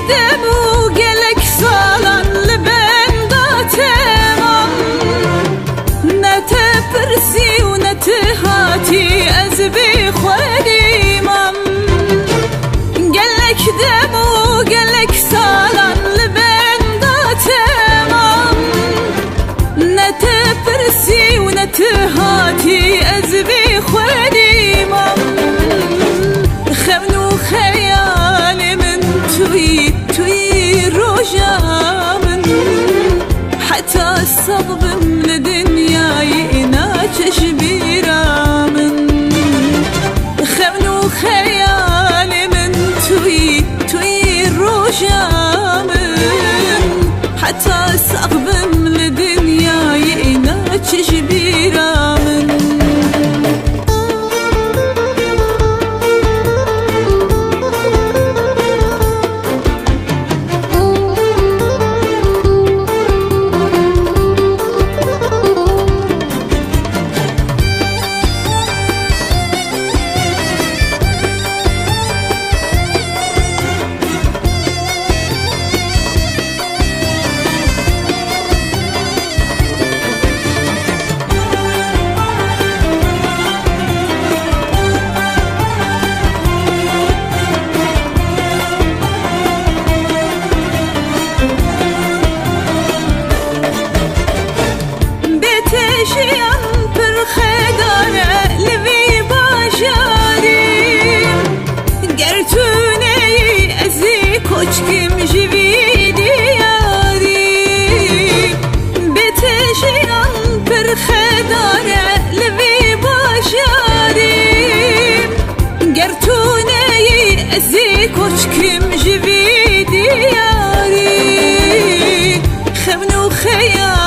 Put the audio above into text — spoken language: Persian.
دمو گلک سالان لبن داتمام نتپرسی و نتهاتی از بی خودیمام گلک دمو گلک سالان لبن داتمام نتپرسی و نتهاتی از بی خودیمام خمنو خیال من توی روجا من حتى الصغب لدنياي ناچش بیرا من خمنو خیال من توی روجا من حتى الصغب لدنياي ناچش بیرا من جیان پر خداره لوی باجاریم گرتونه ازی کچکم جوی دیاریم بیت جیان پر خداره لوی باجاریم گرتونه ازی کچکم جوی دیاریم خمنو خیال